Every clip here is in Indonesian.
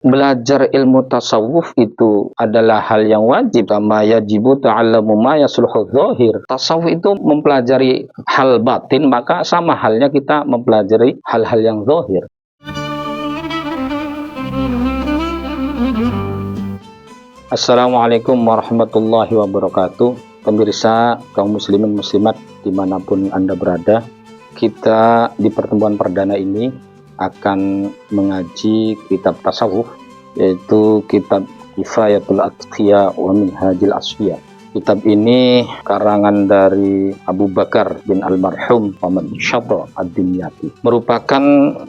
Belajar ilmu tasawuf itu adalah hal yang wajib, kama yajibu ta'allamu ma yasluhu dzahir. Tasawuf itu mempelajari hal batin, maka sama halnya kita mempelajari hal-hal yang zahir. Assalamualaikum warahmatullahi wabarakatuh. Pemirsa kaum muslimin muslimat dimanapun Anda berada, kita di pertemuan perdana ini akan mengaji kitab tasawuf, yaitu kitab Kifayatul Atqiya wa Minhajil Asfiya. Kitab ini karangan dari Abu Bakar bin Almarhum Muhammad Syadra Ad-Dimyati, merupakan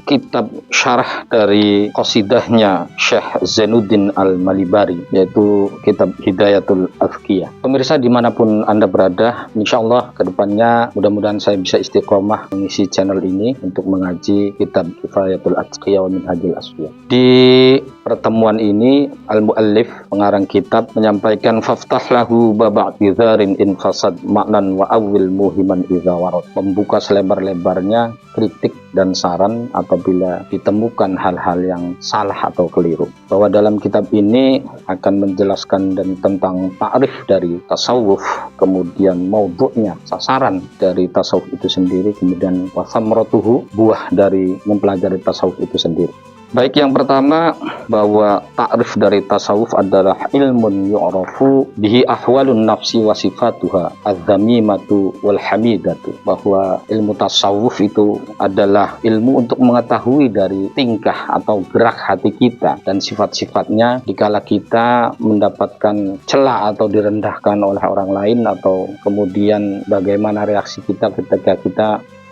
kitab syarah dari qasidahnya Syekh Zainuddin Al-Malibari, yaitu kitab Hidayatul Afqiyah. Pemirsa dimanapun Anda berada, insya Allah kedepannya mudah-mudahan saya bisa istiqomah mengisi channel ini untuk mengaji kitab Kifayatul Atqiya wa Minhajil Asfiya. Di pertemuan ini Al-Muallif pengarang kitab menyampaikan faftah lahu ba'didzarin infasad maknan wa awil muhiman idza warad, membuka selebar-lebarnya kritik dan saran apabila ditemukan hal-hal yang salah atau keliru. Bahwa dalam kitab ini akan menjelaskan dan tentang ta'rif dari tasawuf, kemudian maudhu'nya, sasaran dari tasawuf itu sendiri, kemudian wasamratuhu, buah dari mempelajari tasawuf itu sendiri. Baik, yang pertama bahwa ta'rif dari tasawuf adalah ilmun yu'rafu bihi ahwalun nafsi wa sifatuha adz-dzamimatu wal hamidatu, bahwa ilmu tasawuf itu adalah ilmu untuk mengetahui dari tingkah atau gerak hati kita dan sifat-sifatnya dikala kita mendapatkan celah atau direndahkan oleh orang lain, atau kemudian bagaimana reaksi kita ketika kita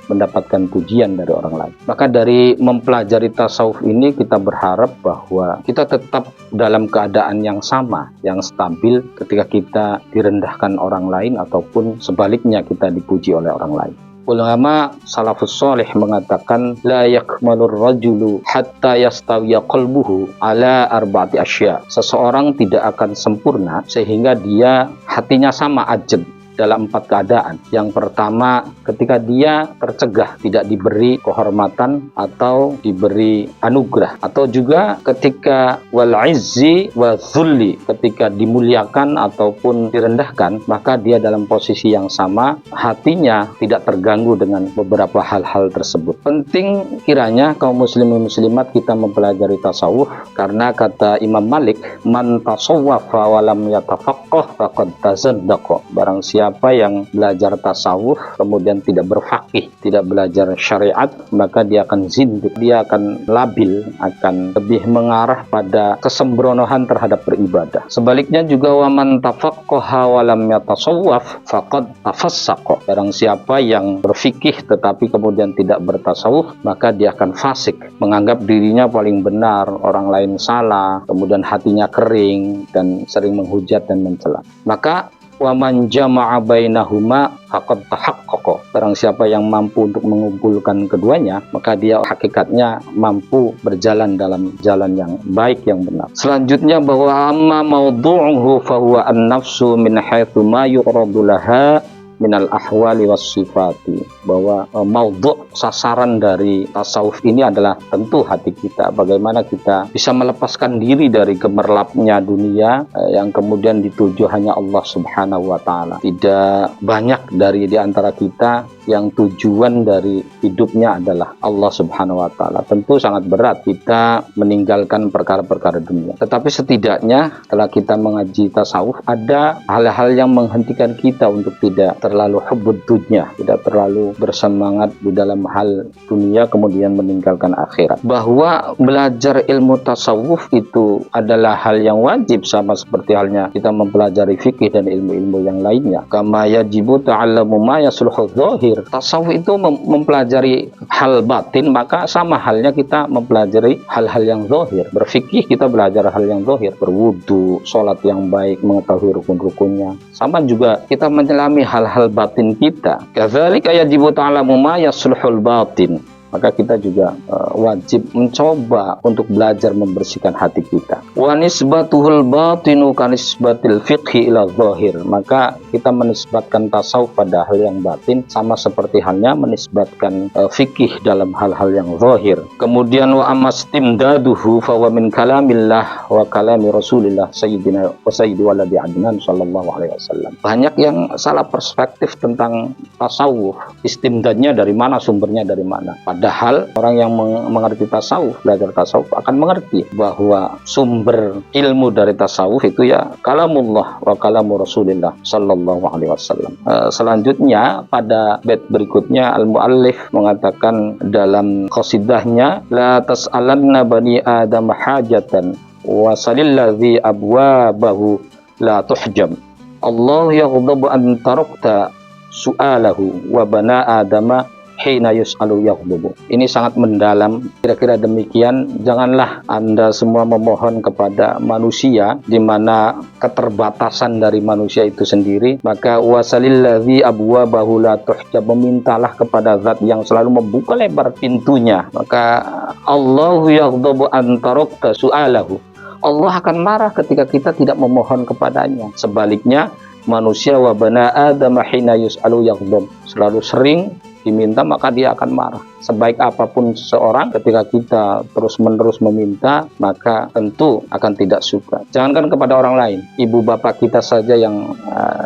mendapatkan pujian dari orang lain. Maka dari mempelajari tasawuf ini kita berharap bahwa kita tetap dalam keadaan yang sama, yang stabil ketika kita direndahkan orang lain ataupun sebaliknya kita dipuji oleh orang lain. Ulama salafus soleh mengatakan la yakmalur rajulu hatta yastawiya qalbuhu ala arba'ati asya. Seseorang tidak akan sempurna sehingga dia hatinya sama ajeb dalam 4 keadaan. Yang pertama, ketika dia tercegah, tidak diberi kehormatan atau diberi anugerah, atau juga ketika wal izzi wa dzulli, ketika dimuliakan ataupun direndahkan, maka dia dalam posisi yang sama, hatinya tidak terganggu dengan beberapa hal-hal tersebut. Penting kiranya kaum muslimin muslimat kita mempelajari tasawuf, karena kata Imam Malik, man tasawwafa wa lam yatafaqqah faqad tazandaqa. Barang siapa yang belajar tasawuf kemudian tidak berfaqih, tidak belajar syariat, maka dia akan zindik, dia akan labil, akan lebih mengarah pada kesembronoan terhadap beribadah. Sebaliknya juga waman tafaqqaha wa lam yatasawwaf faqad tafassaqa. Barang siapa yang berfikih tetapi kemudian tidak bertasawuf, maka dia akan fasik, menganggap dirinya paling benar, orang lain salah, kemudian hatinya kering dan sering menghujat dan mencela. Maka wa man jama'a bainahuma faqad tahaqqaqa. Barang siapa yang mampu untuk mengumpulkan keduanya, maka dia hakikatnya mampu berjalan dalam jalan yang baik, yang benar. Selanjutnya bahwa amma mawdu'uhu fa huwa an-nafsu min haitsu ma yu'radu laha minal ahwali was sifati, bahwa maudhu' sasaran dari tasawuf ini adalah tentu hati kita, bagaimana kita bisa melepaskan diri dari gemerlapnya dunia yang kemudian dituju hanya Allah Subhanahu wa taala. Tidak banyak dari di antara kita yang tujuan dari hidupnya adalah Allah Subhanahu wa taala. Tentu sangat berat kita meninggalkan perkara-perkara dunia, tetapi setidaknya setelah kita mengaji tasawuf ada hal-hal yang menghentikan kita untuk tidak terlalu hubbud dunya, tidak terlalu bersemangat di dalam hal dunia kemudian meninggalkan akhirat. Bahwa belajar ilmu tasawuf itu adalah hal yang wajib, sama seperti halnya kita mempelajari fikih dan ilmu-ilmu yang lainnya. Kama yajibu ta'allamu ma yasluhu dzahir. Tasawuf itu mempelajari hal batin, maka sama halnya kita mempelajari hal-hal yang zahir. Berfikih kita belajar hal yang zahir, berwudu, sholat yang baik, mengetahui rukun-rukunnya. Sama juga kita menyelami hal-hal batin kita. Kadzalika yajibu ta'lamu ma yasluhul batin. maka kita juga wajib mencoba untuk belajar membersihkan hati kita. Wa nisbatuhul batinu kanisbatil fiqhi ila zahir, maka kita menisbatkan tasawuf pada hal yang batin sama seperti halnya menisbatkan fikih dalam hal-hal yang zahir. Kemudian wa amastimdaduhu fa wa min kalamillah wa kalami Rasulillah sayyidina wa sayyidi waladi adnan sallallahu alaihi wasallam. Banyak yang salah perspektif tentang tasawuf, istimdadnya dari mana, sumbernya dari mana. Padahal orang yang mengerti tasawuf, belajar tasawuf akan mengerti bahwa sumber ilmu dari tasawuf itu ya kalamullah wa kalamu Rasulillah sallallahu alaihi wasallam. Selanjutnya pada bait berikutnya al-muallif mengatakan dalam qasidahnya, la tas'alanna bani adam hajatan wa salilladzi abwabahu la tuhjam. Allah yaghdabu an tarakta su'alahu wa bana adama hina yus'alu yaghdabu. Ini sangat mendalam. Kira-kira demikian, janganlah Anda semua memohon kepada manusia di mana keterbatasan dari manusia itu sendiri, maka wasalilladzi abwabahu la tuhjab, memintalah kepada zat yang selalu membuka lebar pintunya. Maka Allahu yaghdabu an tarakta su'alahu. Allah akan marah ketika kita tidak memohon kepadanya. Sebaliknya, manusia wa bana adama hina yus'alu yaghdab, selalu sering diminta maka dia akan marah. Sebaik apapun seseorang, ketika kita terus-menerus meminta, maka tentu akan tidak suka. Jangankan kepada orang lain, ibu bapak kita saja yang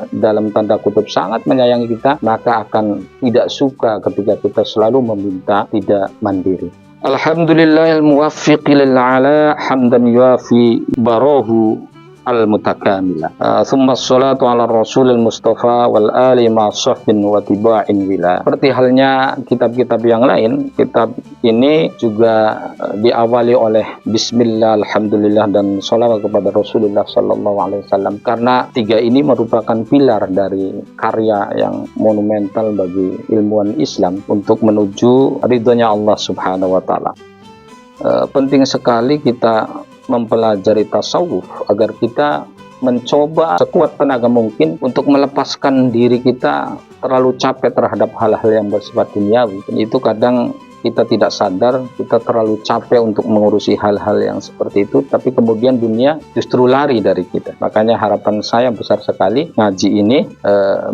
dalam tanda kutip sangat menyayangi kita, maka akan tidak suka ketika kita selalu meminta, tidak mandiri. Alhamdulillahil muwaffiqi lil ala hamdan yuafi barahu al-mutakamila. Thumma sholatu ala rasulil mustafa wal ali ma sahbin wa tiba'in wila. Seperti halnya kitab-kitab yang lain, kitab ini juga diawali oleh bismillah, alhamdulillah, dan sholawat kepada Rasulullah sallallahu alaihi wasallam, karena tiga ini merupakan pilar dari karya yang monumental bagi ilmuwan Islam untuk menuju ridhonya Allah subhanahu wa ta'ala. Penting sekali kita mempelajari tasawuf agar kita mencoba sekuat tenaga mungkin untuk melepaskan diri kita terlalu capek terhadap hal-hal yang bersifat duniawi. Itu kadang kita tidak sadar, kita terlalu capek untuk mengurusi hal-hal yang seperti itu, tapi kemudian dunia justru lari dari kita. Makanya harapan saya besar sekali ngaji ini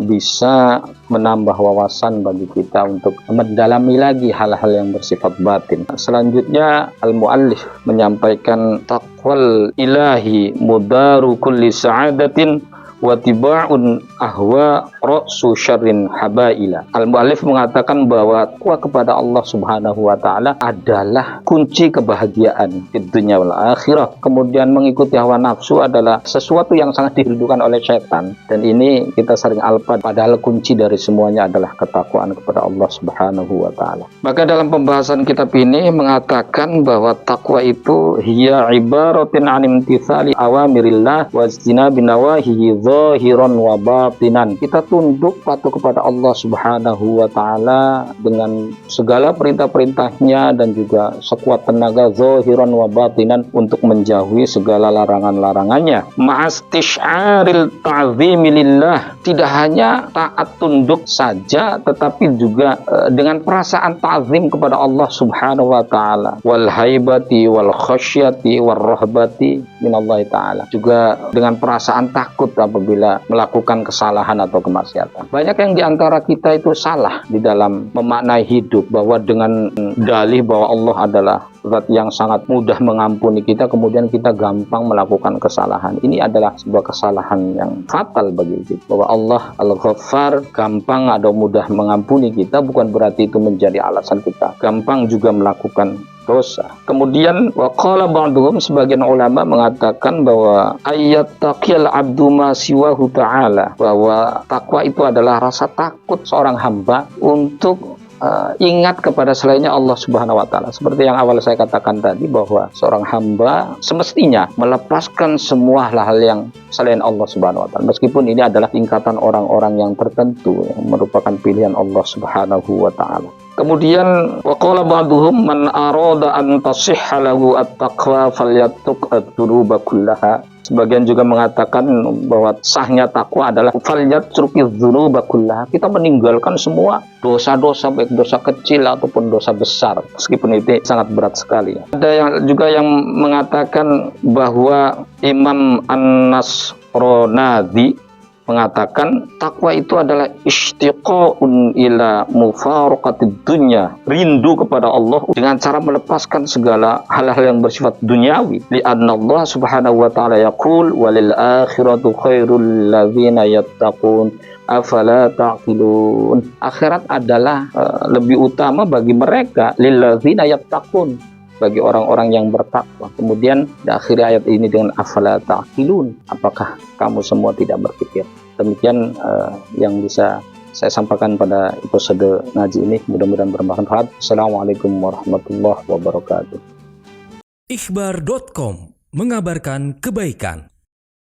bisa menambah wawasan bagi kita untuk mendalami lagi hal-hal yang bersifat batin. Selanjutnya al-muallif menyampaikan taqwal ilahi mudaru kulli sa'adatin wa tiba'un ahwa ra'su syarrin habaila. Al-muallif mengatakan bahwa takwa kepada Allah Subhanahu wa taala adalah kunci kebahagiaan di dunia wal akhirah. Kemudian mengikuti hawa nafsu adalah sesuatu yang sangat dirindukan oleh setan, dan ini kita sering alpa, padahal kunci dari semuanya adalah ketakwaan kepada Allah Subhanahu wa taala. Maka dalam pembahasan kitab ini mengatakan bahwa takwa itu hiya ibaratin an imtithali awamirillah wa ijtinabi nawahihi zahiran wa batinan. Kita tunduk patuh kepada Allah Subhanahu wa taala dengan segala perintah-perintahnya dan juga sekuat tenaga zahiran wa batinan untuk menjauhi segala larangan-larangannya. Ma'astisyaril ta'zimi lillah, tidak hanya taat tunduk saja tetapi juga dengan perasaan ta'zim kepada Allah Subhanahu wa taala, wal haibati wal khasyati war rahbati minallahi taala, juga dengan perasaan takut apabila melakukan kesalahan atau kemaksiatan. Banyak yang diantara kita itu salah di dalam memaknai hidup, bahwa dengan dalih bahwa Allah adalah zat yang sangat mudah mengampuni kita, kemudian kita gampang melakukan kesalahan. Ini adalah sebuah kesalahan yang fatal bagi kita. Bahwa Allah Al-Ghaffar, gampang atau mudah mengampuni kita, bukan berarti itu menjadi alasan kita gampang juga melakukan dosa. Kemudian waqala ba'duhum, sebagian ulama mengatakan bahwa ayat taqiyal abdu ma siwahu ta'ala, bahwa takwa itu adalah rasa takut seorang hamba untuk ingat kepada selainnya Allah Subhanahu wa taala. Seperti yang awal saya katakan tadi, bahwa seorang hamba semestinya melepaskan semua hal-hal yang selain Allah Subhanahu wa taala, meskipun ini adalah tingkatan orang-orang yang tertentu yang merupakan pilihan Allah Subhanahu wa taala. Kemudian waqala ba'duhum man arada an tasihha lahu at-taqwa falyattaq ad-dunuba kullaha. Sebagian juga mengatakan bahwa sahnya takwa adalah falyatrukiz-dzunuba kullaha. Kita meninggalkan semua dosa-dosa, baik dosa kecil ataupun dosa besar, meskipun itu sangat berat sekali. Ada yang juga yang mengatakan bahwa Imam An-Nasronadi mengatakan takwa itu adalah istiqa'un ila mufaraqatid dunya, rindu kepada Allah dengan cara melepaskan segala hal-hal yang bersifat duniawi. Li'anna Allah subhanahu wa ta'ala yaqul walil akhiratu khairul ladzina yattaqun afala ta'qilun. Akhirat adalah lebih utama bagi mereka, lil ladzina yattaqun, bagi orang-orang yang bertakwa. Kemudian diakhiri ayat ini dengan afala ta'qilun, apakah kamu semua tidak berpikir? Demikian yang bisa saya sampaikan pada episode ngaji ini, mudah-mudahan bermanfaat. Assalamualaikum warahmatullahi wabarakatuh. Ikhbar.com mengabarkan kebaikan.